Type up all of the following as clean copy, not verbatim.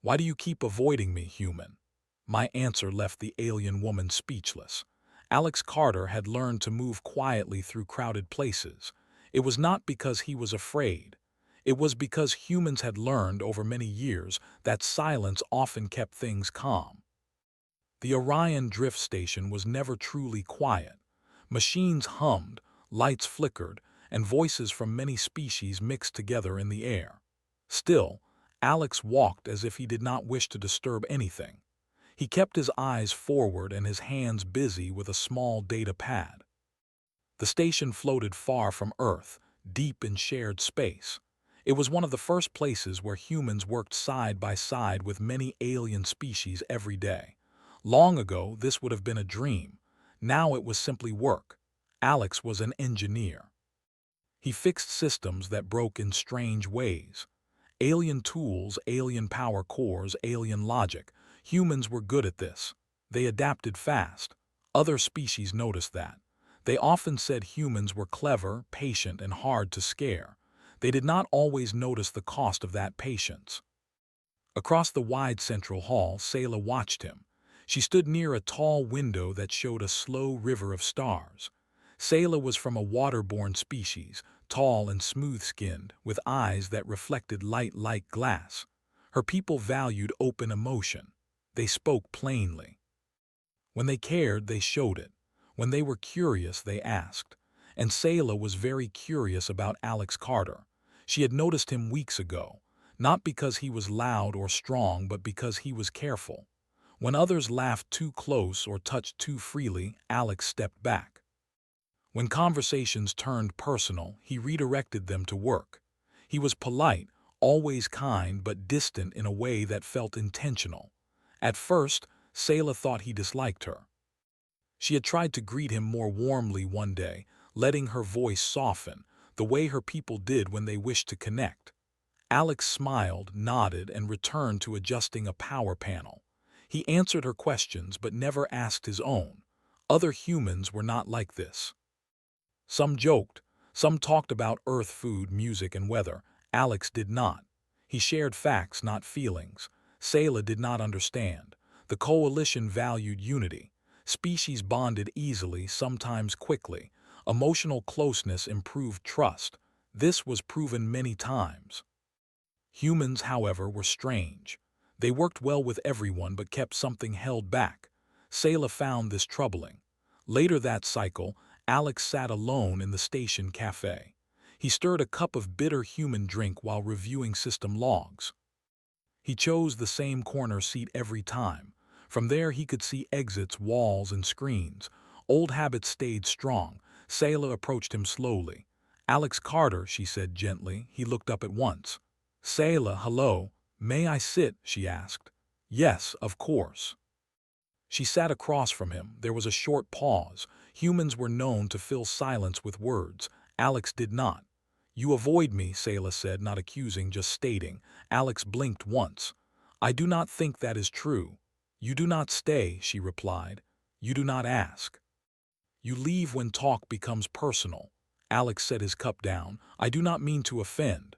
Why do you keep avoiding me, human? My answer left the alien woman speechless. Alex Carter had learned to move quietly through crowded places. It was not because he was afraid. It was because humans had learned over many years that silence often kept things calm. The Orion Drift Station was never truly quiet. Machines hummed, lights flickered, and voices from many species mixed together in the air. Still, Alex walked as if he did not wish to disturb anything. He kept his eyes forward and his hands busy with a small data pad. The station floated far from Earth, deep in shared space. It was one of the first places where humans worked side by side with many alien species every day. Long ago, this would have been a dream. Now it was simply work. Alex was an engineer. He fixed systems that broke in strange ways. Alien tools, alien power cores, alien logic. Humans were good at this. They adapted fast. Other species noticed that. They often said humans were clever, patient, and hard to scare. They did not always notice the cost of that patience. Across the wide central hall, Sayla watched him. She stood near a tall window that showed a slow river of stars. Sayla was from a waterborne species, tall and smooth-skinned, with eyes that reflected light like glass. Her people valued open emotion. They spoke plainly. When they cared, they showed it. When they were curious, they asked. And Sayla was very curious about Alex Carter. She had noticed him weeks ago, not because he was loud or strong, but because he was careful. When others laughed too close or touched too freely, Alex stepped back. When conversations turned personal, he redirected them to work. He was polite, always kind, but distant in a way that felt intentional. At first, Sayla thought he disliked her. She had tried to greet him more warmly one day, letting her voice soften, the way her people did when they wished to connect. Alex smiled, nodded, and returned to adjusting a power panel. He answered her questions but never asked his own. Other humans were not like this. Some joked, some talked about Earth food, music, and weather. Alex did not. He shared facts, not feelings. Sayla did not understand. The coalition valued unity. Species bonded easily, sometimes quickly. Emotional closeness improved trust. This was proven many times. Humans, however, were strange. They worked well with everyone but kept something held back. Sayla found this troubling. Later that cycle, Alex sat alone in the station cafe. He stirred a cup of bitter human drink while reviewing system logs. He chose the same corner seat every time. From there he could see exits, walls, and screens. Old habits stayed strong. Sayla approached him slowly. "Alex Carter," she said gently. He looked up at once. "Sayla, hello. May I sit?" she asked. "Yes, of course." She sat across from him. There was a short pause. Humans were known to fill silence with words. Alex did not. "You avoid me," Sayla said, not accusing, just stating. Alex blinked once. "I do not think that is true." "You do not stay," she replied. "You do not ask. You leave when talk becomes personal." Alex set his cup down. "I do not mean to offend."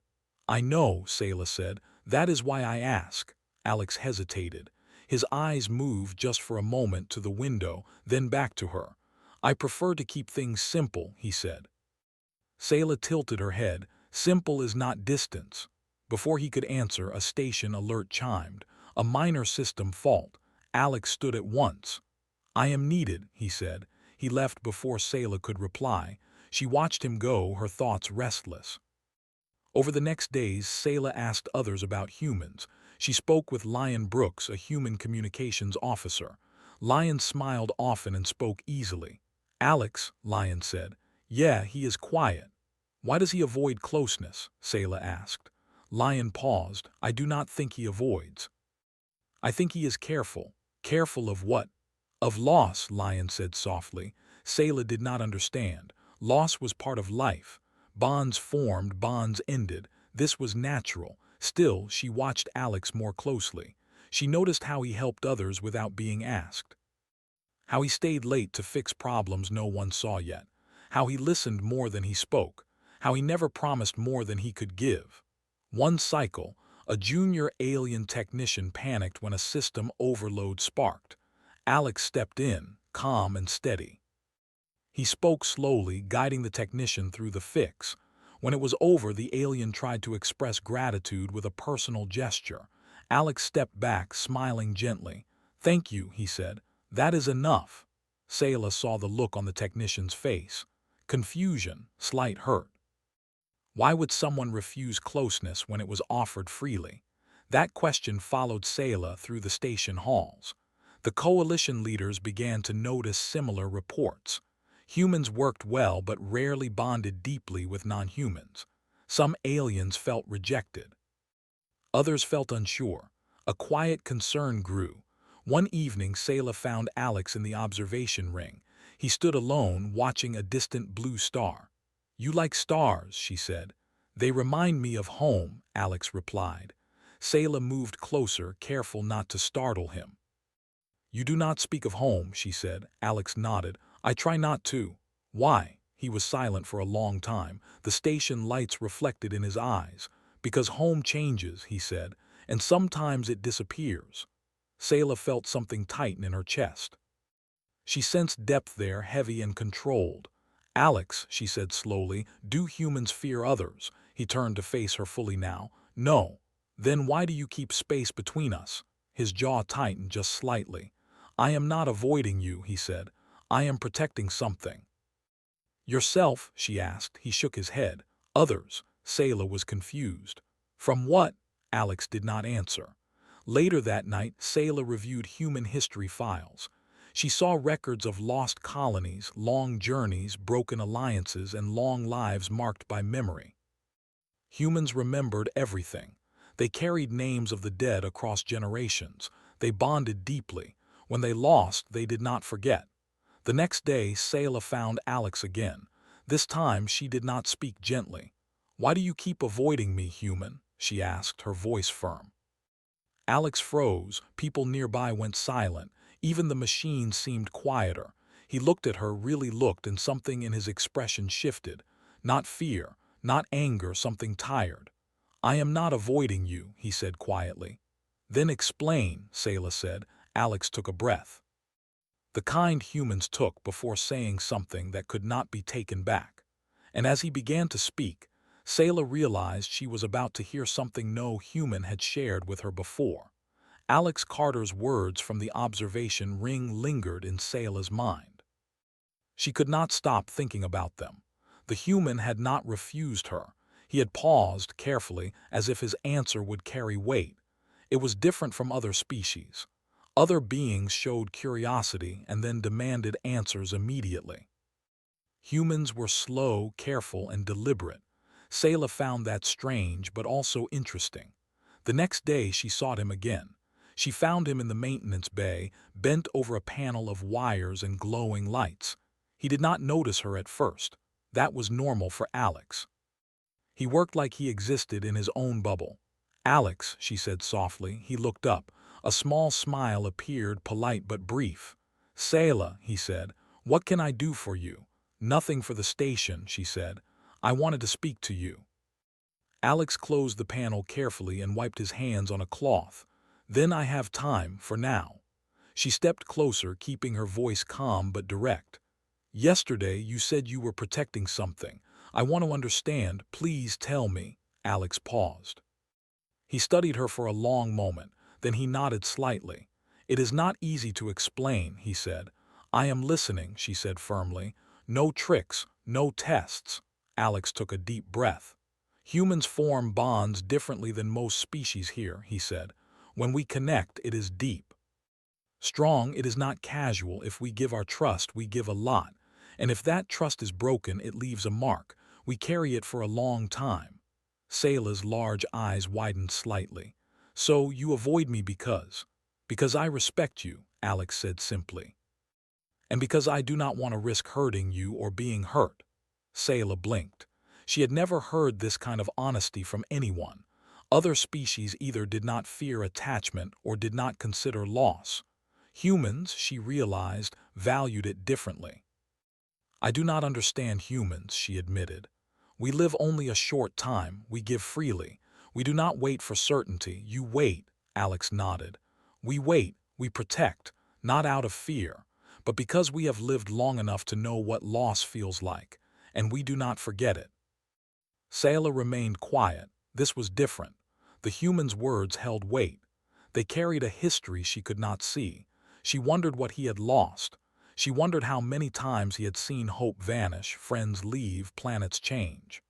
"I know," Sayla said. "That is why I ask." Alex hesitated. His eyes moved just for a moment to the window, then back to her. "I prefer to keep things simple," he said. Sayla tilted her head. "Simple is not distance." Before he could answer, a station alert chimed. A minor system fault. Alex stood at once. "I am needed," he said. He left before Sayla could reply. She watched him go, her thoughts restless. Over the next days, Sayla asked others about humans. She spoke with Lion Brooks, a human communications officer. Lion smiled often and spoke easily. "Alex," Lion said. "Yeah, he is quiet." "Why does he avoid closeness?" Sayla asked. Lion paused. "I do not think he avoids. I think he is careful." "Careful of what?" "Of loss," Lion said softly. Sayla did not understand. Loss was part of life. Bonds formed, bonds ended. This was natural. Still, she watched Alex more closely. She noticed how he helped others without being asked. How he stayed late to fix problems no one saw yet. How he listened more than he spoke. How he never promised more than he could give. One cycle, A junior alien technician panicked when a system overload sparked. Alex stepped in, calm and steady. He spoke slowly, guiding the technician through the fix. When it was over, the alien tried to express gratitude with a personal gesture. Alex stepped back, smiling gently. "Thank you," he said. "That is enough." Sayla saw the look on the technician's face. Confusion, slight hurt. Why would someone refuse closeness when it was offered freely? That question followed Sayla through the station halls. The coalition leaders began to notice similar reports. Humans worked well but rarely bonded deeply with non-humans. Some aliens felt rejected. Others felt unsure. A quiet concern grew. One evening, Sayla found Alex in the observation ring. He stood alone, watching a distant blue star. "You like stars," she said. "They remind me of home," Alex replied. Sayla moved closer, careful not to startle him. "You do not speak of home," she said. Alex nodded. "I try not to." "Why?" He was silent for a long time. The station lights reflected in his eyes. "Because home changes," he said, "and sometimes it disappears." Sayla felt something tighten in her chest. She sensed depth there, heavy and controlled. "Alex," she said slowly, "do humans fear others?" He turned to face her fully now. "No." "Then why do you keep space between us?" His jaw tightened just slightly. "I am not avoiding you," he said. "I am protecting something." "Yourself?" she asked. He shook his head. "Others." Sayla was confused. "From what?" Alex did not answer. Later that night, Sayla reviewed human history files. She saw records of lost colonies, long journeys, broken alliances, and long lives marked by memory. Humans remembered everything. They carried names of the dead across generations. They bonded deeply. When they lost, they did not forget. The next day, Sayla found Alex again. This time, she did not speak gently. "Why do you keep avoiding me, human?" she asked, her voice firm. Alex froze. People nearby went silent. Even the machine seemed quieter. He looked at her, really looked, and something in his expression shifted. Not fear, not anger, something tired. "I am not avoiding you," he said quietly. "Then explain," Sayla said. Alex took a breath. The kind humans took before saying something that could not be taken back. And as he began to speak, Sayla realized she was about to hear something no human had shared with her before. Alex Carter's words from the observation ring lingered in Sayla's mind. She could not stop thinking about them. The human had not refused her. He had paused carefully, as if his answer would carry weight. It was different from other species. Other beings showed curiosity and then demanded answers immediately. Humans were slow, careful, and deliberate. Sayla found that strange but also interesting. The next day she sought him again. She found him in the maintenance bay, bent over a panel of wires and glowing lights. He did not notice her at first. That was normal for Alex. He worked like he existed in his own bubble. "Alex," she said softly. He looked up. A small smile appeared, polite but brief. "Sayla," he said, "what can I do for you?" "Nothing for the station," she said. "I wanted to speak to you." Alex closed the panel carefully and wiped his hands on a cloth. "Then I have time, for now." She stepped closer, keeping her voice calm but direct. "Yesterday you said you were protecting something. I want to understand. Please tell me." Alex paused. He studied her for a long moment. Then he nodded slightly. "It is not easy to explain," he said. "I am listening," she said firmly. "No tricks, no tests." Alex took a deep breath. "Humans form bonds differently than most species here," he said. "When we connect, it is deep. Strong, it is not casual. If we give our trust, we give a lot. And if that trust is broken, it leaves a mark. We carry it for a long time." Sayla's large eyes widened slightly. "So you avoid me because?" "Because I respect you," Alex said simply. "And because I do not want to risk hurting you or being hurt." Sayla blinked. She had never heard this kind of honesty from anyone. Other species either did not fear attachment or did not consider loss. Humans, she realized, valued it differently. "I do not understand humans," she admitted. "We live only a short time, we give freely. We do not wait for certainty. You wait, Alex nodded. We wait, we protect, not out of fear, but because we have lived long enough to know what loss feels like, and we do not forget it. Sayla remained quiet. This was different. The human's words held weight. They carried a history she could not see. She wondered what he had lost. She wondered how many times he had seen hope vanish, friends leave, planets change.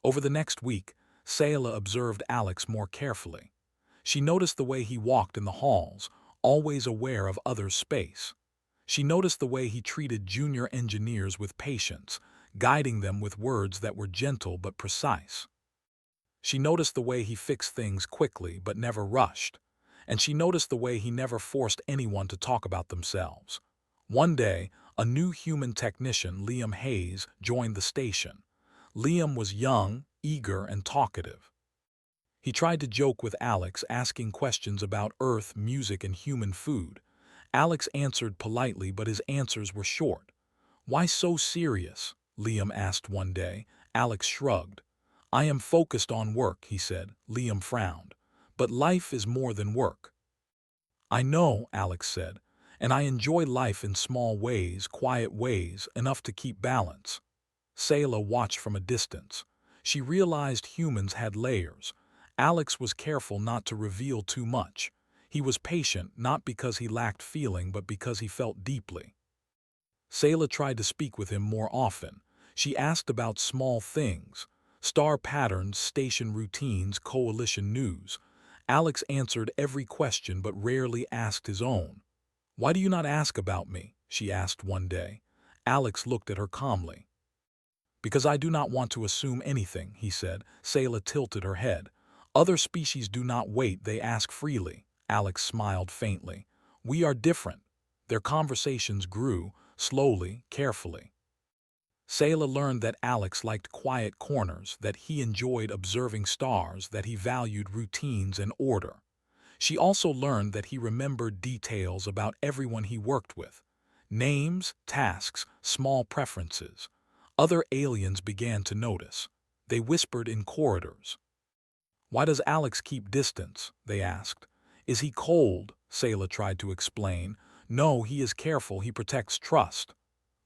Over the next week, Sayla observed Alex more carefully. She noticed the way he walked in the halls, always aware of others' space. She noticed the way he treated junior engineers with patience, guiding them with words that were gentle but precise. She noticed the way he fixed things quickly but never rushed, and she noticed the way he never forced anyone to talk about themselves. One day, a new human technician, Liam Hayes, joined the station. Liam was young, eager, and talkative. He tried to joke with Alex, asking questions about Earth, music, and human food. Alex answered politely, but his answers were short. "Why so serious?" Liam asked one day. Alex shrugged. "I am focused on work," he said. Liam frowned. "But life is more than work." "I know," Alex said, "and I enjoy life in small ways, quiet ways, enough to keep balance." Sayla watched from a distance. She realized humans had layers. Alex was careful not to reveal too much. He was patient, not because he lacked feeling, but because he felt deeply. Sayla tried to speak with him more often. She asked about small things, star patterns, station routines, coalition news. Alex answered every question but rarely asked his own. "Why do you not ask about me?" she asked one day. Alex looked at her calmly. "Because I do not want to assume anything," he said. Sayla tilted her head. "Other species do not wait, they ask freely." Alex smiled faintly. "We are different." Their conversations grew, slowly, carefully. Sayla learned that Alex liked quiet corners, that he enjoyed observing stars, that he valued routines and order. She also learned that he remembered details about everyone he worked with. Names, tasks, small preferences. Other aliens began to notice. They whispered in corridors. "Why does Alex keep distance?" they asked. "Is he cold?" Sayla tried to explain. "No, he is careful, he protects trust."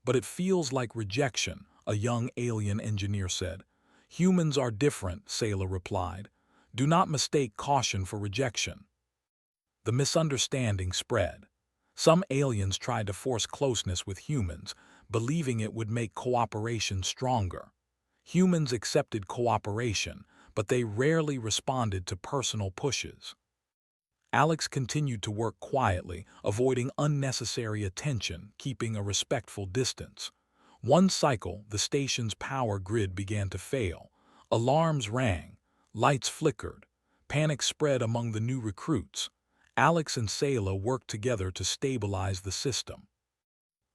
"But it feels like rejection," a young alien engineer said. "Humans are different," Sayla replied. "Do not mistake caution for rejection." The misunderstanding spread. Some aliens tried to force closeness with humans, believing it would make cooperation stronger. Humans accepted cooperation, but they rarely responded to personal pushes. Alex continued to work quietly, avoiding unnecessary attention, keeping a respectful distance. One cycle, the station's power grid began to fail. Alarms rang, lights flickered, panic spread among the new recruits. Alex and Sayla worked together to stabilize the system.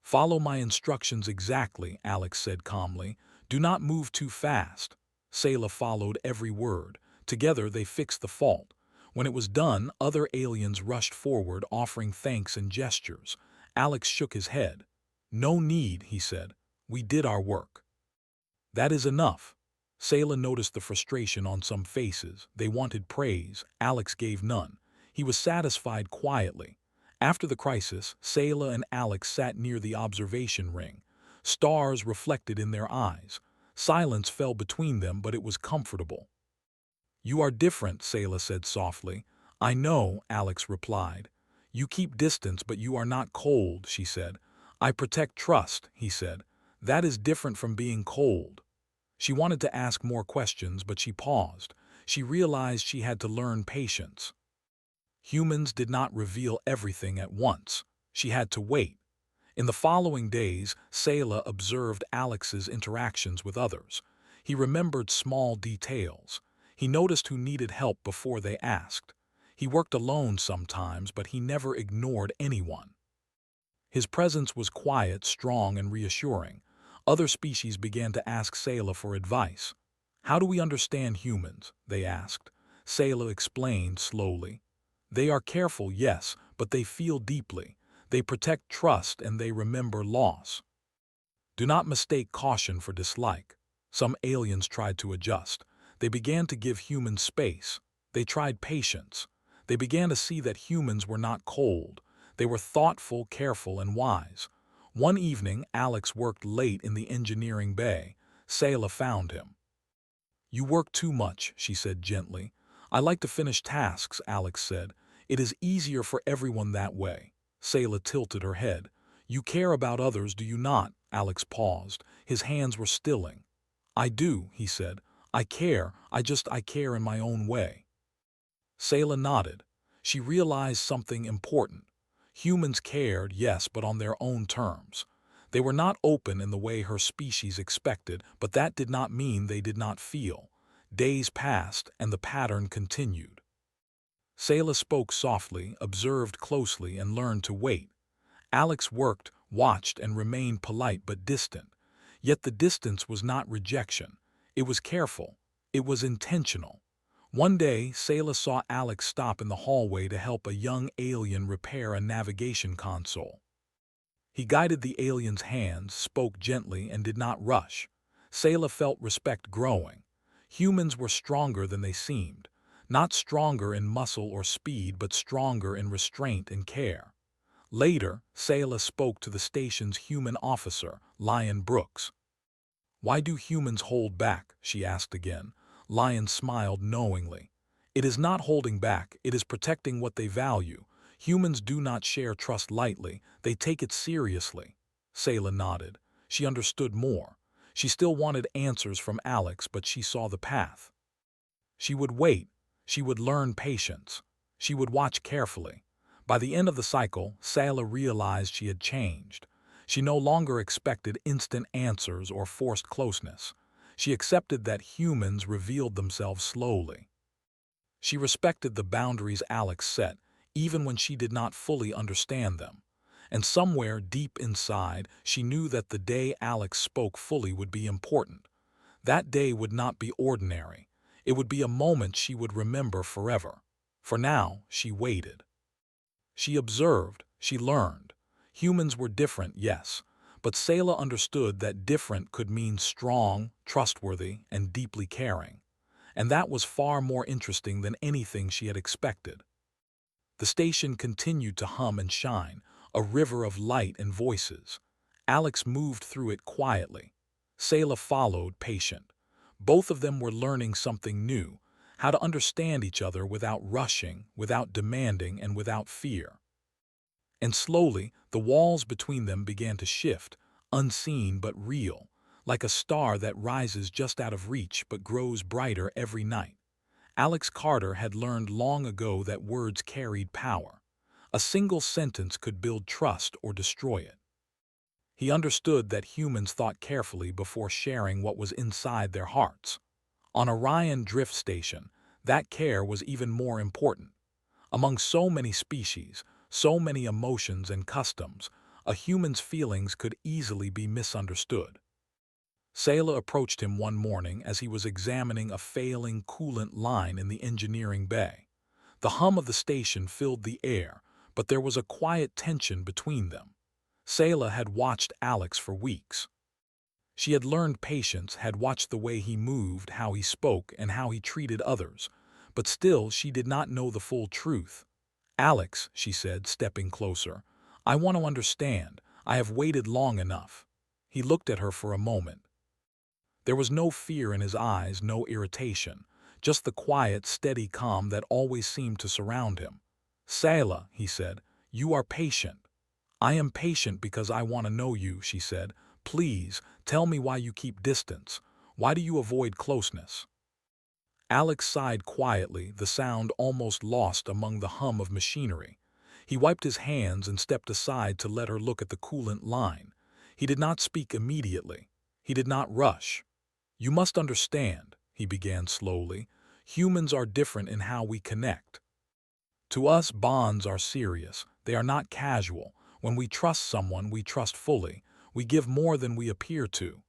"Follow my instructions exactly," Alex said calmly. "Do not move too fast." Sayla followed every word. Together they fixed the fault. When it was done, other aliens rushed forward, offering thanks and gestures. Alex shook his head. "No need," he said. "We did our work." "That is enough." Sayla noticed the frustration on some faces. They wanted praise. Alex gave none. He was satisfied quietly. After the crisis, Sayla and Alex sat near the observation ring. Stars reflected in their eyes. Silence fell between them, but it was comfortable. "You are different," Sayla said softly. "I know," Alex replied. "You keep distance, but you are not cold," she said. "I protect trust," he said. "That is different from being cold." She wanted to ask more questions, but she paused. She realized she had to learn patience. Humans did not reveal everything at once. She had to wait. In the following days, Sayla observed Alex's interactions with others. He remembered small details. He noticed who needed help before they asked. He worked alone sometimes, but he never ignored anyone. His presence was quiet, strong, and reassuring. Other species began to ask Sayla for advice. "How do we understand humans?" they asked. Sayla explained slowly. "They are careful, yes, but they feel deeply. They protect trust and they remember loss. Do not mistake caution for dislike." Some aliens tried to adjust. They began to give humans space. They tried patience. They began to see that humans were not cold. They were thoughtful, careful, and wise. One evening, Alex worked late in the engineering bay. Sayla found him. "You work too much," she said gently. "I like to finish tasks," Alex said. "It is easier for everyone that way." Sayla tilted her head. "You care about others, do you not?" Alex paused. His hands were stilling. "I do," he said. "I care, I care in my own way." Sayla nodded. She realized something important. Humans cared, yes, but on their own terms. They were not open in the way her species expected, but that did not mean they did not feel. Days passed, and the pattern continued. Sayla spoke softly, observed closely, and learned to wait. Alex worked, watched, and remained polite but distant. Yet the distance was not rejection. It was careful. It was intentional. One day, Sayla saw Alex stop in the hallway to help a young alien repair a navigation console. He guided the alien's hands, spoke gently, and did not rush. Sayla felt respect growing. Humans were stronger than they seemed. Not stronger in muscle or speed, but stronger in restraint and care. Later, Sayla spoke to the station's human officer, Lion Brooks. "Why do humans hold back?" she asked again. Lion smiled knowingly. "It is not holding back, it is protecting what they value. Humans do not share trust lightly, they take it seriously." Sayla nodded. She understood more. She still wanted answers from Alex, but she saw the path. She would wait. She would learn patience. She would watch carefully. By the end of the cycle, Sayla realized she had changed. She no longer expected instant answers or forced closeness. She accepted that humans revealed themselves slowly. She respected the boundaries Alex set, even when she did not fully understand them. And somewhere deep inside, she knew that the day Alex spoke fully would be important. That day would not be ordinary. It would be a moment she would remember forever. For now, she waited. She observed, she learned. Humans were different, yes, but Sayla understood that different could mean strong, trustworthy, and deeply caring. And that was far more interesting than anything she had expected. The station continued to hum and shine, a river of light and voices. Alex moved through it quietly. Sayla followed, patient. Both of them were learning something new, how to understand each other without rushing, without demanding, and without fear. And slowly, the walls between them began to shift, unseen but real, like a star that rises just out of reach but grows brighter every night. Alex Carter had learned long ago that words carried power. A single sentence could build trust or destroy it. He understood that humans thought carefully before sharing what was inside their hearts. On Orion Drift Station, that care was even more important. Among so many species, so many emotions and customs, a human's feelings could easily be misunderstood. Sayla approached him one morning as he was examining a failing coolant line in the engineering bay. The hum of the station filled the air, but there was a quiet tension between them. Sayla had watched Alex for weeks. She had learned patience, had watched the way he moved, how he spoke, and how he treated others. But still, she did not know the full truth. "Alex," she said, stepping closer, "I want to understand. I have waited long enough." He looked at her for a moment. There was no fear in his eyes, no irritation, just the quiet, steady calm that always seemed to surround him. "Sayla," he said, "you are patient." "I am patient because I want to know you," she said. "Please, tell me why you keep distance. Why do you avoid closeness?" Alex sighed quietly, the sound almost lost among the hum of machinery. He wiped his hands and stepped aside to let her look at the coolant line. He did not speak immediately. He did not rush. "You must understand," he began slowly, "humans are different in how we connect. To us, bonds are serious. They are not casual. When we trust someone, we trust fully. We give more than we appear to."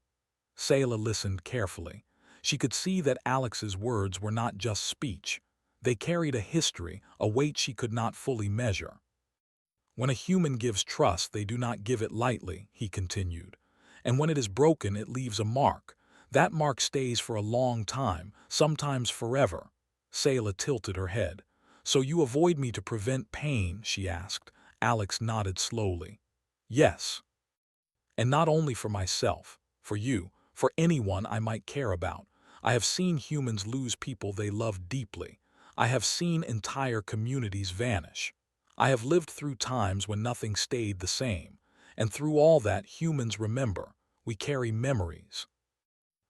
Sayla listened carefully. She could see that Alex's words were not just speech. They carried a history, a weight she could not fully measure. "When a human gives trust, they do not give it lightly," he continued. "And when it is broken, it leaves a mark. That mark stays for a long time, sometimes forever. Sayla tilted her head. So you avoid me to prevent pain, she asked. Alex nodded slowly. Yes. And not only for myself, for you, for anyone I might care about. I have seen humans lose people they love deeply. I have seen entire communities vanish. I have lived through times when nothing stayed the same. And through all that, humans remember. We carry memories.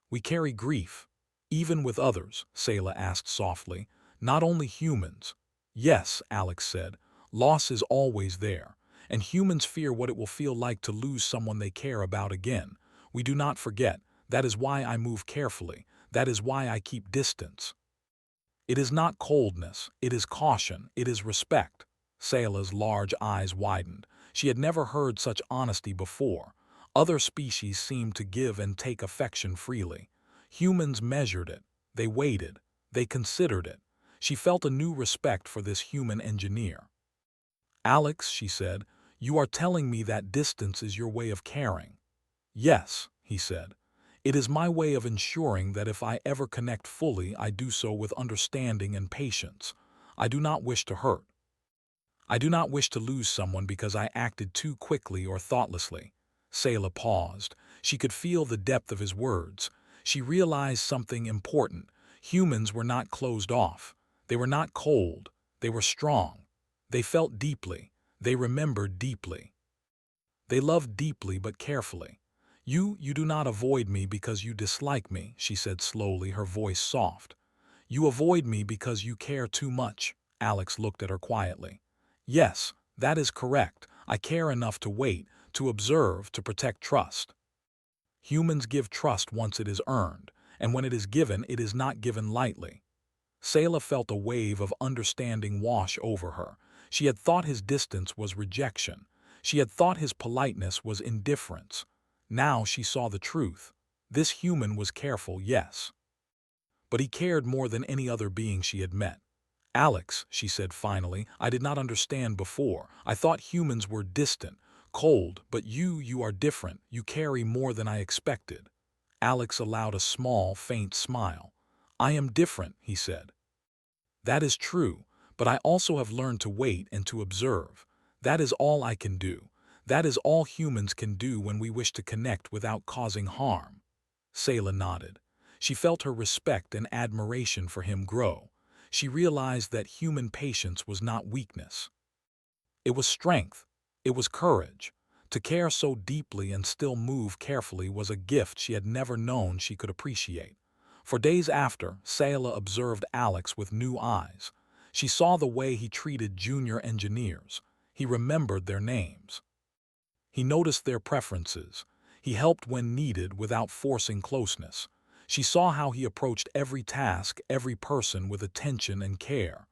We carry grief. Even with others, Sayla asked softly. Not only humans. Yes, Alex said. Loss is always there. And humans fear what it will feel like to lose someone they care about again. We do not forget. That is why I move carefully. That is why I keep distance. It is not coldness. It is caution. It is respect. Sayla's large eyes widened. She had never heard such honesty before. Other species seemed to give and take affection freely. Humans measured it. They waited. They considered it. She felt a new respect for this human engineer. Alex, she said, you are telling me that distance is your way of caring. Yes, he said. It is my way of ensuring that if I ever connect fully, I do so with understanding and patience. I do not wish to hurt. I do not wish to lose someone because I acted too quickly or thoughtlessly. Sayla paused. She could feel the depth of his words. She realized something important. Humans were not closed off. They were not cold. They were strong. They felt deeply. They remembered deeply. They loved deeply but carefully. You do not avoid me because you dislike me, she said slowly, her voice soft. You avoid me because you care too much. Alex looked at her quietly. Yes, that is correct. I care enough to wait, to observe, to protect trust. Humans give trust once it is earned, and when it is given, it is not given lightly. Sayla felt a wave of understanding wash over her. She had thought his distance was rejection. She had thought his politeness was indifference. Now she saw the truth. This human was careful, yes. But he cared more than any other being she had met. Alex, she said finally, I did not understand before. I thought humans were distant, cold, but you are different. You carry more than I expected. Alex allowed a small, faint smile. I am different, he said. That is true, but I also have learned to wait and to observe. That is all I can do. That is all humans can do when we wish to connect without causing harm. Sayla nodded. She felt her respect and admiration for him grow. She realized that human patience was not weakness. It was strength. It was courage. To care so deeply and still move carefully was a gift she had never known she could appreciate. For days after, Sayla observed Alex with new eyes. She saw the way he treated junior engineers. He remembered their names. He noticed their preferences. He helped when needed without forcing closeness. She saw how he approached every task, every person with attention and care.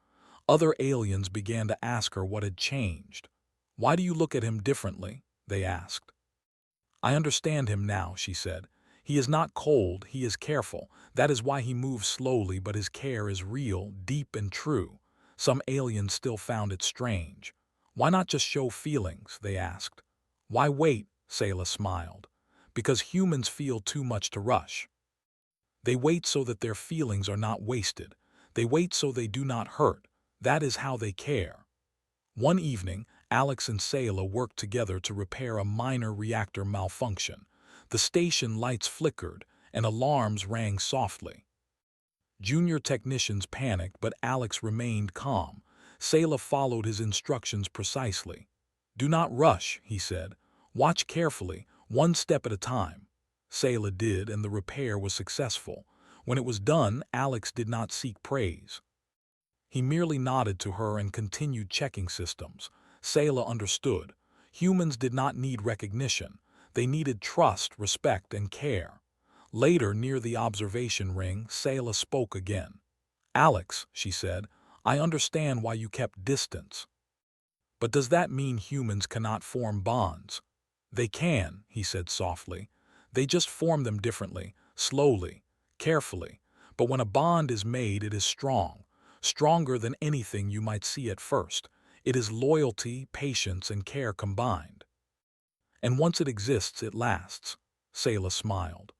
Other aliens began to ask her what had changed. Why do you look at him differently? They asked. I understand him now, she said. He is not cold, he is careful. That is why he moves slowly, but his care is real, deep and true. Some aliens still found it strange. Why not just show feelings? They asked. Why wait? Sayla smiled. Because humans feel too much to rush. They wait so that their feelings are not wasted. They wait so they do not hurt. That is how they care. One evening, Alex and Sayla worked together to repair a minor reactor malfunction. The station lights flickered, and alarms rang softly. Junior technicians panicked, but Alex remained calm. Sayla followed his instructions precisely. Do not rush, he said. Watch carefully, one step at a time. Sayla did, and the repair was successful. When it was done, Alex did not seek praise. He merely nodded to her and continued checking systems. Sayla understood. Humans did not need recognition. They needed trust, respect, and care. Later, near the observation ring, Sayla spoke again. Alex, she said, I understand why you kept distance. But does that mean humans cannot form bonds? They can, he said softly. They just form them differently, slowly, carefully. But when a bond is made, it is strong, stronger than anything you might see at first. It is loyalty, patience, and care combined. And once it exists, it lasts. Sayla smiled.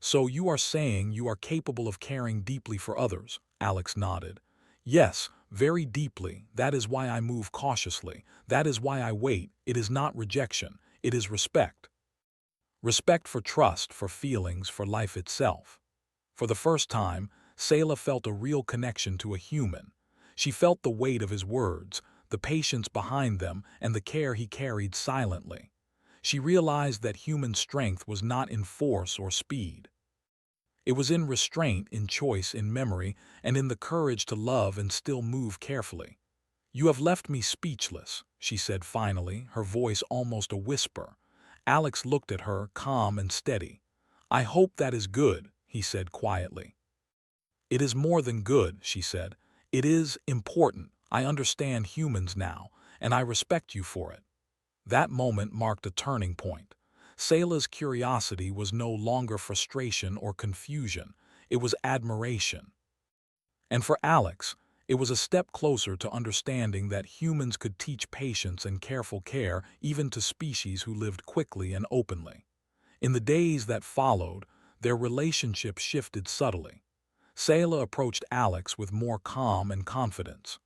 So you are saying you are capable of caring deeply for others? Alex nodded. Yes, very deeply. That is why I move cautiously. That is why I wait. It is not rejection. It is respect. Respect for trust, for feelings, for life itself. For the first time, Selah felt a real connection to a human. She felt the weight of his words, the patience behind them, and the care he carried silently. She realized that human strength was not in force or speed. It was in restraint, in choice, in memory, and in the courage to love and still move carefully. "You have left me speechless," she said finally, her voice almost a whisper. Alex looked at her, calm and steady. "I hope that is good," he said quietly. "It is more than good," she said. "It is important. I understand humans now, and I respect you for it." That moment marked a turning point. Selah's curiosity was no longer frustration or confusion. It was admiration. And for Alex, it was a step closer to understanding that humans could teach patience and careful care even to species who lived quickly and openly. In the days that followed, their relationship shifted subtly. Selah approached Alex with more calm and confidence.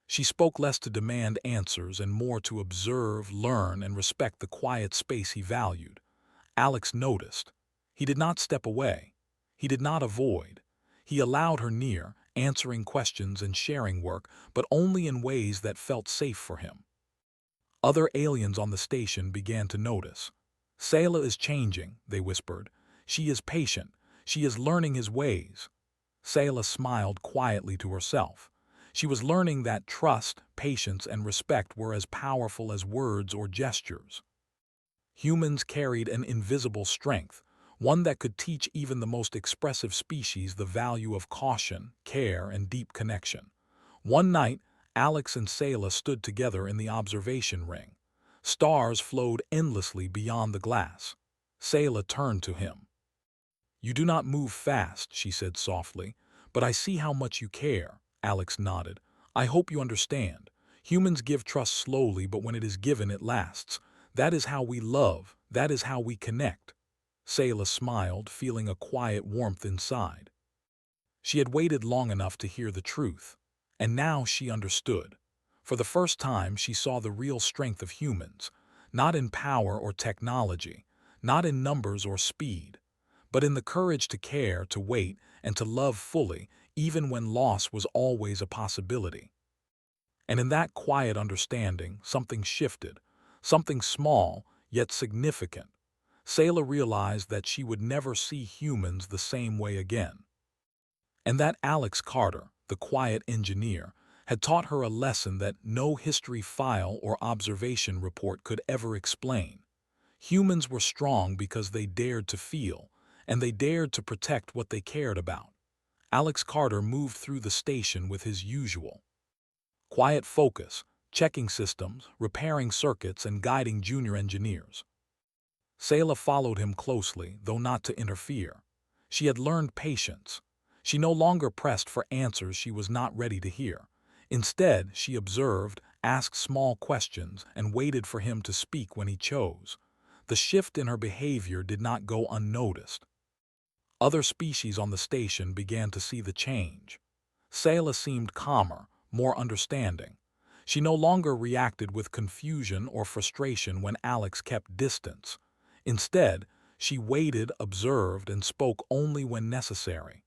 She spoke less to demand answers and more to observe, learn, and respect the quiet space he valued. Alex noticed. He did not step away. He did not avoid. He allowed her near, answering questions and sharing work, but only in ways that felt safe for him. Other aliens on the station began to notice. "Selah is changing," they whispered. "She is patient. She is learning his ways." Selah smiled quietly to herself. She was learning that trust, patience, and respect were as powerful as words or gestures. Humans carried an invisible strength, one that could teach even the most expressive species the value of caution, care, and deep connection. One night, Alex and Selah stood together in the observation ring. Stars flowed endlessly beyond the glass. Selah turned to him. "You do not move fast," she said softly, "but I see how much you care." Alex nodded. "I hope you understand. Humans give trust slowly, but when it is given, it lasts. That is how we love. That is how we connect." Selah smiled, feeling a quiet warmth inside. She had waited long enough to hear the truth, and now she understood. For the first time, she saw the real strength of humans, not in power or technology, not in numbers or speed, but in the courage to care, to wait, and to love fully, even when loss was always a possibility. And in that quiet understanding, something shifted, something small, yet significant. Selah realized that she would never see humans the same way again. And that Alex Carter, the quiet engineer, had taught her a lesson that no history file or observation report could ever explain. Humans were strong because they dared to feel, and they dared to protect what they cared about. Alex Carter moved through the station with his usual quiet focus, checking systems, repairing circuits, and guiding junior engineers. Selah followed him closely, though not to interfere. She had learned patience. She no longer pressed for answers she was not ready to hear. Instead, she observed, asked small questions, and waited for him to speak when he chose. The shift in her behavior did not go unnoticed. Other species on the station began to see the change. Selah seemed calmer, more understanding. She no longer reacted with confusion or frustration when Alex kept distance. Instead, she waited, observed, and spoke only when necessary.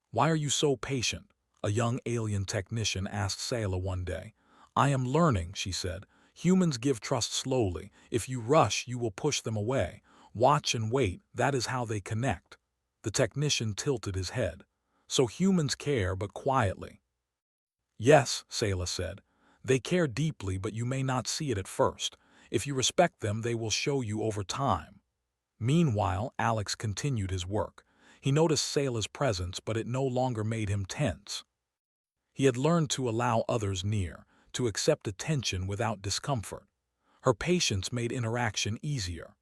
"Why are you so patient?" a young alien technician asked Selah one day. "I am learning," she said. "Humans give trust slowly. If you rush, you will push them away. Watch and wait, that is how they connect." The technician tilted his head. "So humans care, but quietly." "Yes," Selah said. "They care deeply, but you may not see it at first. If you respect them, they will show you over time." Meanwhile, Alex continued his work. He noticed Selah's presence, but it no longer made him tense. He had learned to allow others near, to accept attention without discomfort. Her patience made interaction easier.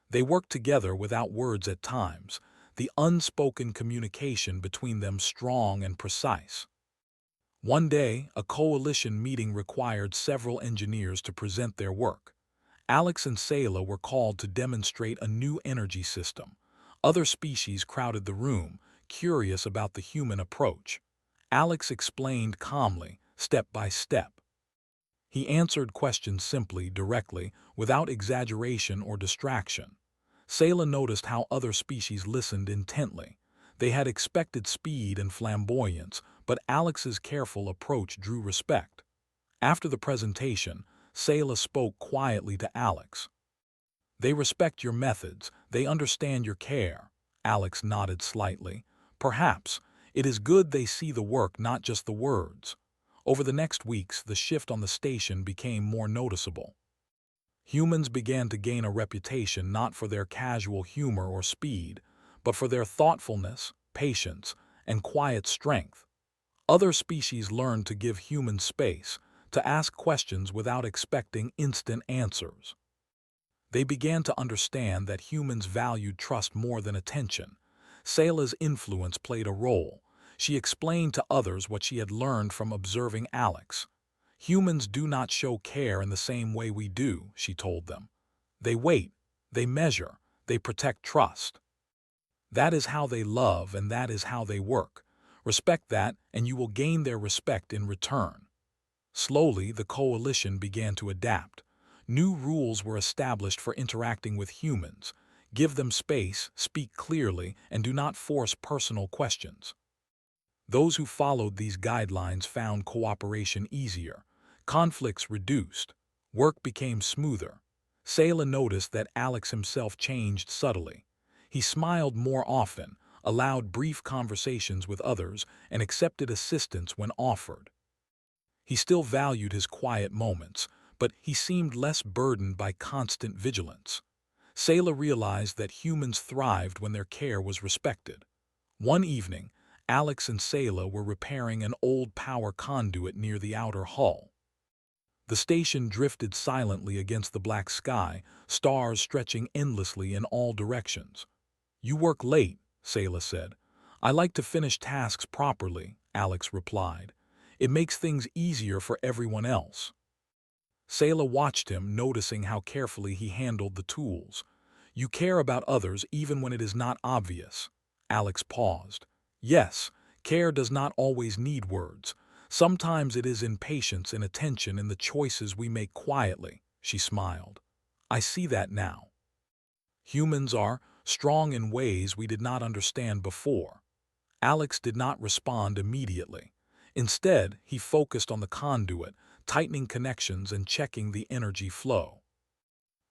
They worked together without words at times, the unspoken communication between them strong and precise. One day, a coalition meeting required several engineers to present their work. Alex and Selah were called to demonstrate a new energy system, Other species crowded the room, curious about the human approach. Alex explained calmly, step by step. He answered questions simply, directly, without exaggeration or distraction. Sayla noticed how other species listened intently. They had expected speed and flamboyance, but Alex's careful approach drew respect. After the presentation, Sayla spoke quietly to Alex. "They respect your methods, they understand your care." Alex nodded slightly. "Perhaps. It is good they see the work, not just the words." Over the next weeks, the shift on the station became more noticeable. Humans began to gain a reputation not for their casual humor or speed, but for their thoughtfulness, patience, and quiet strength. Other species learned to give humans space, to ask questions without expecting instant answers. They began to understand that humans valued trust more than attention. Sayla's influence played a role. She explained to others what she had learned from observing Alex. "Humans do not show care in the same way we do," she told them. "They wait, they measure, they protect trust. That is how they love and that is how they work. Respect that and you will gain their respect in return." Slowly, the coalition began to adapt. New rules were established for interacting with humans. Give them space, speak clearly, and do not force personal questions. Those who followed these guidelines found cooperation easier. Conflicts reduced. Work became smoother. Sayla noticed that Alex himself changed subtly. He smiled more often, allowed brief conversations with others, and accepted assistance when offered. He still valued his quiet moments, but he seemed less burdened by constant vigilance. Sayla realized that humans thrived when their care was respected. One evening, Alex and Sayla were repairing an old power conduit near the outer hull. The station drifted silently against the black sky, stars stretching endlessly in all directions. "You work late," Sayla said. "I like to finish tasks properly," Alex replied. "It makes things easier for everyone else." Sayla watched him, noticing how carefully he handled the tools. "You care about others even when it is not obvious." Alex paused. "Yes, care does not always need words. Sometimes it is in patience and attention in the choices we make quietly," she smiled. "I see that now. Humans are strong in ways we did not understand before." Alex did not respond immediately. Instead, he focused on the conduit, tightening connections and checking the energy flow.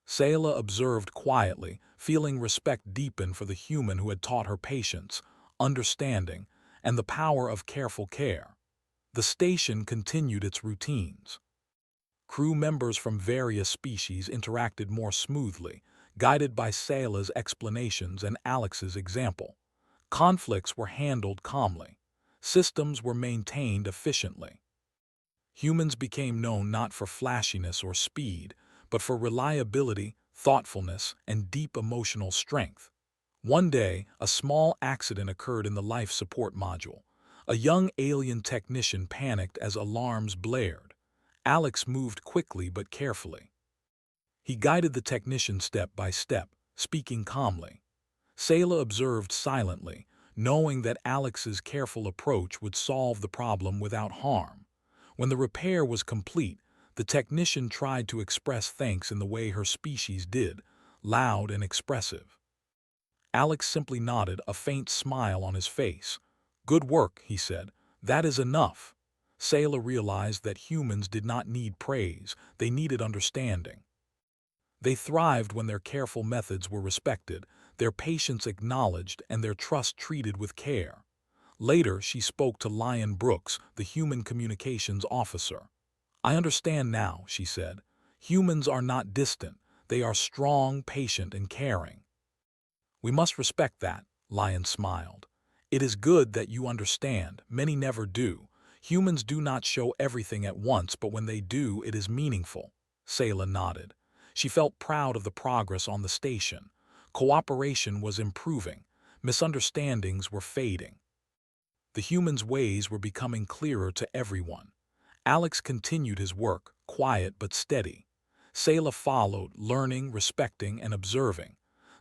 Sayla observed quietly, feeling respect deepen for the human who had taught her patience, understanding, and the power of careful care. The station continued its routines. Crew members from various species interacted more smoothly, guided by Sayla's explanations and Alex's example. Conflicts were handled calmly. Systems were maintained efficiently. Humans became known not for flashiness or speed, but for reliability, thoughtfulness, and deep emotional strength. One day, a small accident occurred in the life support module. A young alien technician panicked as alarms blared. Alex moved quickly but carefully. He guided the technician step by step, speaking calmly. Sayla observed silently, knowing that Alex's careful approach would solve the problem without harm. When the repair was complete, the technician tried to express thanks in the way her species did, loud and expressive. Alex simply nodded, a faint smile on his face. "Good work," he said. "That is enough." Sayla realized that humans did not need praise, they needed understanding. They thrived when their careful methods were respected, their patience acknowledged, and their trust treated with care. Later, she spoke to Lion Brooks, the human communications officer. "I understand now," she said. "Humans are not distant. They are strong, patient, and caring." "We must respect that," Lion smiled. "It is good that you understand. Many never do. Humans do not show everything at once, but when they do, it is meaningful." Sayla nodded. She felt proud of the progress on the station. Cooperation was improving. Misunderstandings were fading. The humans' ways were becoming clearer to everyone. Alex continued his work, quiet but steady. Sayla followed, learning, respecting, and observing.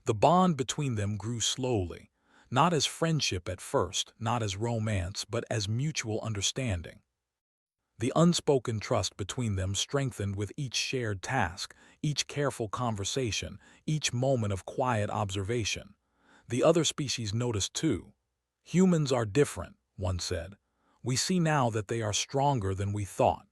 The bond between them grew slowly, not as friendship at first, not as romance, but as mutual understanding. The unspoken trust between them strengthened with each shared task, each careful conversation, each moment of quiet observation. The other species noticed too. Humans are different, one said. We see now that they are stronger than we thought.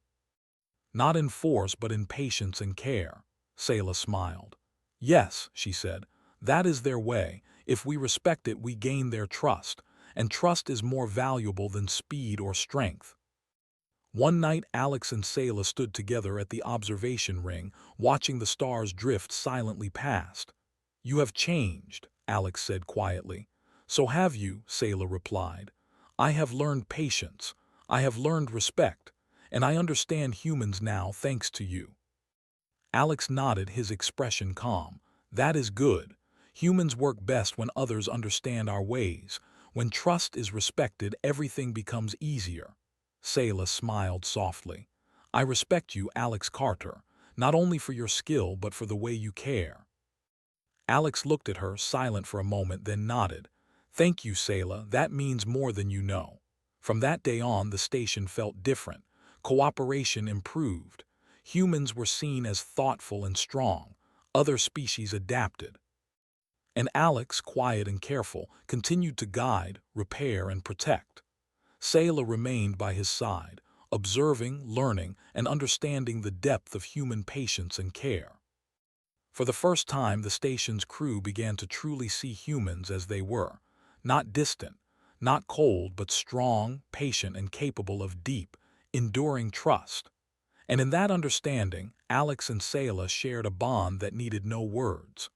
Not in force, but in patience and care. Sayla smiled. Yes, she said, that is their way. If we respect it, we gain their trust, and trust is more valuable than speed or strength. One night, Alex and Sayla stood together at the observation ring, watching the stars drift silently past. You have changed, Alex said quietly. So have you, Sayla replied. I have learned patience. I have learned respect, and I understand humans now thanks to you. Alex nodded, his expression calm. That is good. Humans work best when others understand our ways. When trust is respected, everything becomes easier. Sayla smiled softly. I respect you, Alex Carter, not only for your skill but for the way you care. Alex looked at her, silent for a moment, then nodded. Thank you, Sayla, that means more than you know. From that day on, the station felt different. Cooperation improved. Humans were seen as thoughtful and strong. Other species adapted. And Alex, quiet and careful, continued to guide, repair, and protect. Sayla remained by his side, observing, learning, and understanding the depth of human patience and care. For the first time, the station's crew began to truly see humans as they were, not distant, not cold, but strong, patient, and capable of deep, enduring trust. And in that understanding, Alex and Sayla shared a bond that needed no words.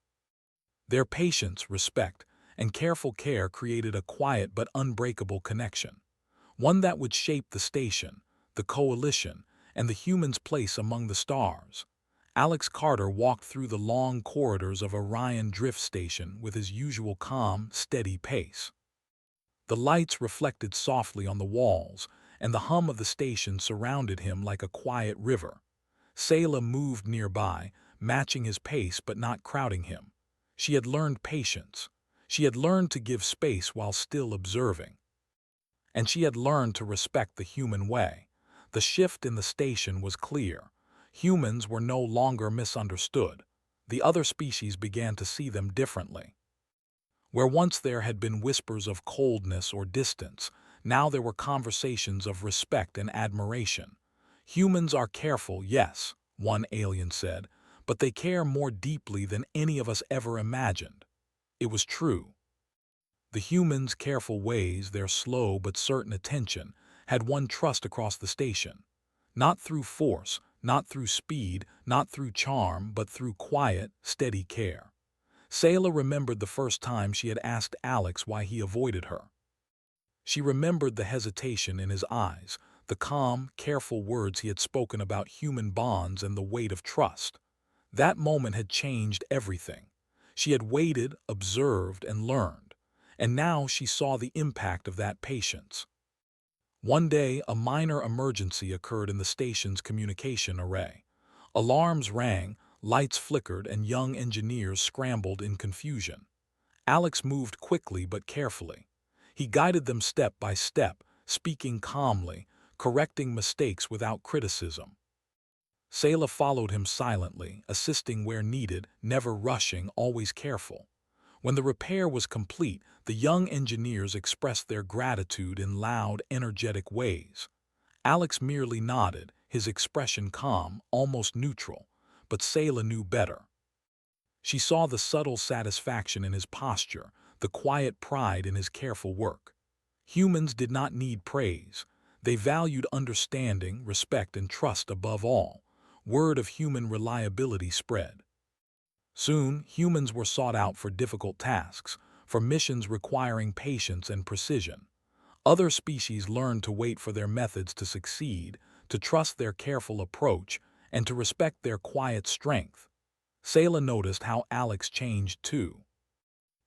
Their patience, respect, and careful care created a quiet but unbreakable connection, one that would shape the station, the coalition, and the humans' place among the stars. Alex Carter walked through the long corridors of Orion Drift Station with his usual calm, steady pace. The lights reflected softly on the walls, and the hum of the station surrounded him like a quiet river. Sayla moved nearby, matching his pace but not crowding him. She had learned patience. She had learned to give space while still observing. And she had learned to respect the human way. The shift in the station was clear. Humans were no longer misunderstood. The other species began to see them differently. Where once there had been whispers of coldness or distance, now there were conversations of respect and admiration. Humans are careful, yes, one alien said, but they care more deeply than any of us ever imagined. It was true. The humans' careful ways, their slow but certain attention, had won trust across the station. Not through force, not through speed, not through charm, but through quiet, steady care. Sayla remembered the first time she had asked Alex why he avoided her. She remembered the hesitation in his eyes, the calm, careful words he had spoken about human bonds and the weight of trust. That moment had changed everything. She had waited, observed, and learned, and now she saw the impact of that patience. One day, a minor emergency occurred in the station's communication array. Alarms rang, lights flickered, and young engineers scrambled in confusion. Alex moved quickly but carefully. He guided them step by step, speaking calmly, correcting mistakes without criticism. Sayla followed him silently, assisting where needed, never rushing, always careful. When the repair was complete, the young engineers expressed their gratitude in loud, energetic ways. Alex merely nodded, his expression calm, almost neutral, but Sayla knew better. She saw the subtle satisfaction in his posture, the quiet pride in his careful work. Humans did not need praise. They valued understanding, respect, and trust above all. Word of human reliability spread. Soon, humans were sought out for difficult tasks, for missions requiring patience and precision. Other species learned to wait for their methods to succeed, to trust their careful approach, and to respect their quiet strength. Sayla noticed how Alex changed too.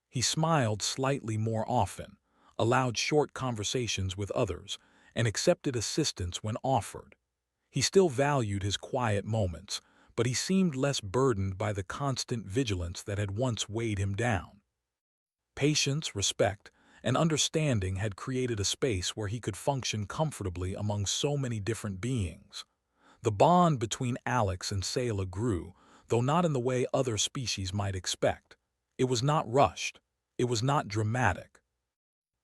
He smiled slightly more often, allowed short conversations with others, and accepted assistance when offered. He still valued his quiet moments, but he seemed less burdened by the constant vigilance that had once weighed him down. Patience, respect, and understanding had created a space where he could function comfortably among so many different beings. The bond between Alex and Sayla grew, though not in the way other species might expect. It was not rushed. It was not dramatic.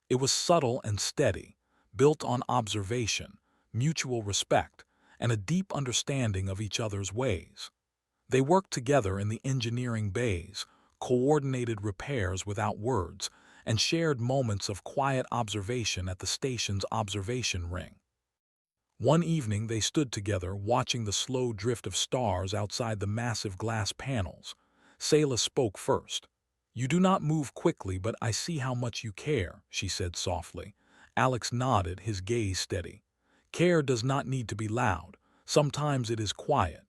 It was subtle and steady, built on observation, mutual respect, and a deep understanding of each other's ways. They worked together in the engineering bays, coordinated repairs without words, and shared moments of quiet observation at the station's observation ring. One evening they stood together watching the slow drift of stars outside the massive glass panels. Sayla spoke first. "You do not move quickly, but I see how much you care," she said softly. Alex nodded, his gaze steady. "Care does not need to be loud. Sometimes it is quiet.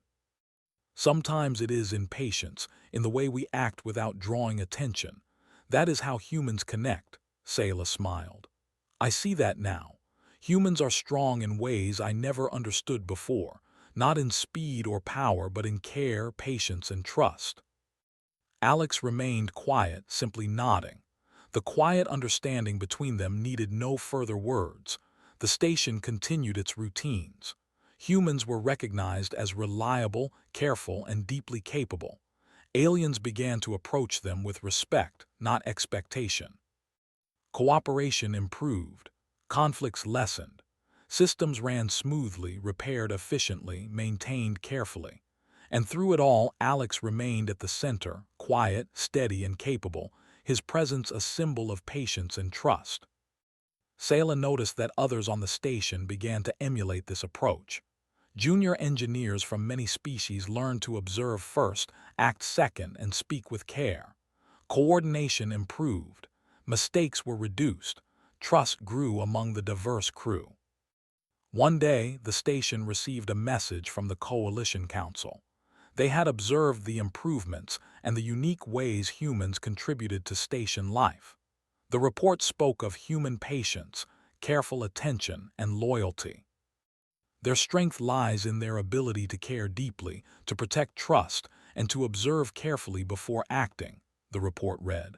Sometimes it is in patience, in the way we act without drawing attention. That is how humans connect," Sayla smiled. "I see that now. Humans are strong in ways I never understood before, not in speed or power, but in care, patience, and trust." Alex remained quiet, simply nodding. The quiet understanding between them needed no further words. The station continued its routines. Humans were recognized as reliable, careful, and deeply capable. Aliens began to approach them with respect, not expectation. Cooperation improved. Conflicts lessened. Systems ran smoothly, repaired efficiently, maintained carefully. And through it all, Alex remained at the center, quiet, steady, and capable, his presence a symbol of patience and trust. Sayla noticed that others on the station began to emulate this approach. Junior engineers from many species learned to observe first, act second, and speak with care. Coordination improved. Mistakes were reduced. Trust grew among the diverse crew. One day, the station received a message from the Coalition Council. They had observed the improvements and the unique ways humans contributed to station life. The report spoke of human patience, careful attention, and loyalty. Their strength lies in their ability to care deeply, to protect trust, and to observe carefully before acting, the report read.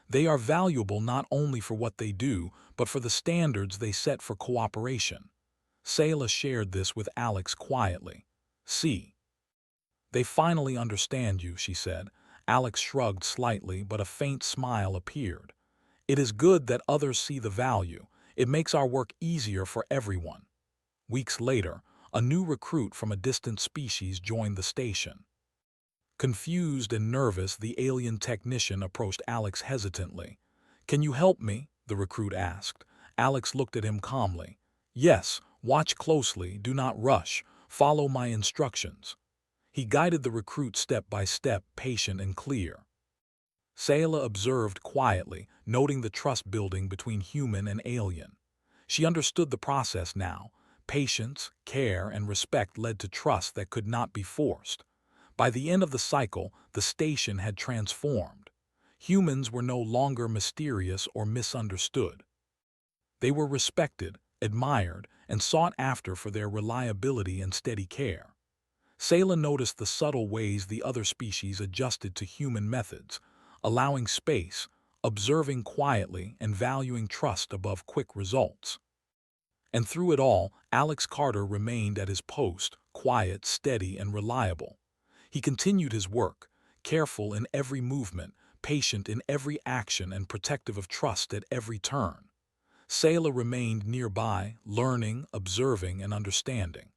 They are valuable not only for what they do, but for the standards they set for cooperation. Sayla shared this with Alex quietly. "See. They finally understand you," she said. Alex shrugged slightly, but a faint smile appeared. "It is good that others see the value. It makes our work easier for everyone." Weeks later, a new recruit from a distant species joined the station. Confused and nervous, the alien technician approached Alex hesitantly. "Can you help me?" the recruit asked. Alex looked at him calmly. "Yes, watch closely, do not rush, follow my instructions." He guided the recruit step by step, patient and clear. Sayla observed quietly, noting the trust building between human and alien. She understood the process now. Patience, care, and respect led to trust that could not be forced. By the end of the cycle, the station had transformed. Humans were no longer mysterious or misunderstood. They were respected, admired, and sought after for their reliability and steady care. Sayla noticed the subtle ways the other species adjusted to human methods, allowing space, observing quietly, and valuing trust above quick results. And through it all, Alex Carter remained at his post, quiet, steady, and reliable. He continued his work, careful in every movement, patient in every action, and protective of trust at every turn. Sayla remained nearby, learning, observing, and understanding.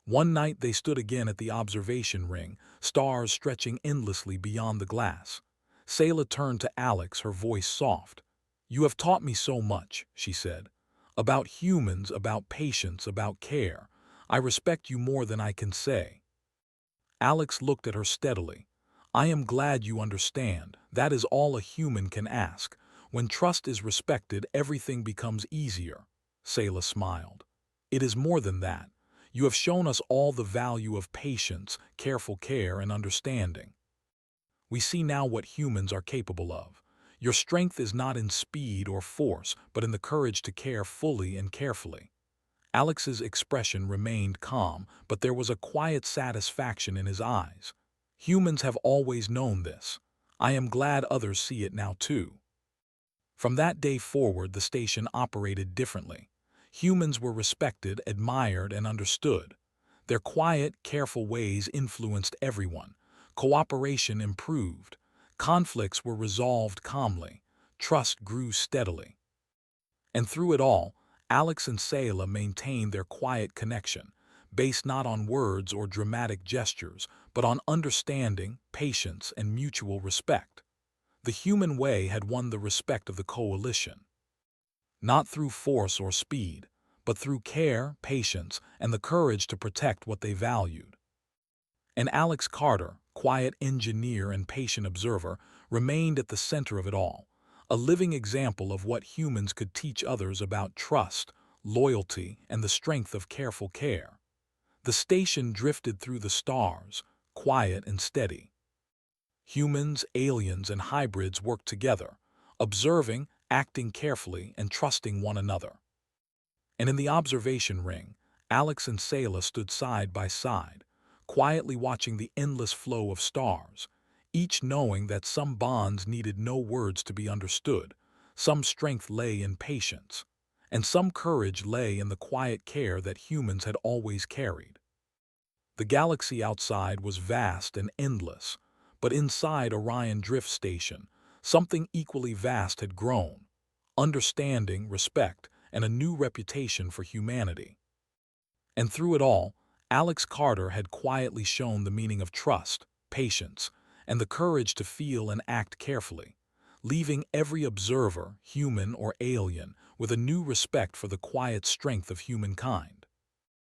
One night they stood again at the observation ring, stars stretching endlessly beyond the glass. Sayla turned to Alex, her voice soft. "You have taught me so much," she said. "About humans, about patience, about care. I respect you more than I can say." Alex looked at her steadily. "I am glad you understand. That is all a human can ask. When trust is respected, everything becomes easier." Sayla smiled. "It is more than that. You have shown us all the value of patience, careful care, and understanding. We see now what humans are capable of. Your strength is not in speed or force, but in the courage to care fully and carefully." Alex's expression remained calm, but there was a quiet satisfaction in his eyes. Humans have always known this. I am glad others see it now too. From that day forward, the station operated differently. Humans were respected, admired, and understood. Their quiet, careful ways influenced everyone. Cooperation improved. Conflicts were resolved calmly. Trust grew steadily. And through it all, Alex and Sayla maintained their quiet connection, based not on words or dramatic gestures, but on understanding, patience, and mutual respect. The human way had won the respect of the coalition, not through force or speed, but through care, patience, and the courage to protect what they valued. And Alex Carter, quiet engineer and patient observer, remained at the center of it all, a living example of what humans could teach others about trust, loyalty, and the strength of careful care. The station drifted through the stars, quiet and steady. Humans, aliens, and hybrids worked together, observing, acting carefully, and trusting one another. And in the observation ring, Alex and Sayla stood side by side, quietly watching the endless flow of stars, each knowing that some bonds needed no words to be understood, some strength lay in patience, and some courage lay in the quiet care that humans had always carried. The galaxy outside was vast and endless, but inside Orion Drift Station, something equally vast had grown: understanding, respect, and a new reputation for humanity. And through it all, Alex Carter had quietly shown the meaning of trust, patience, and the courage to feel and act carefully, leaving every observer, human or alien, with a new respect for the quiet strength of humankind.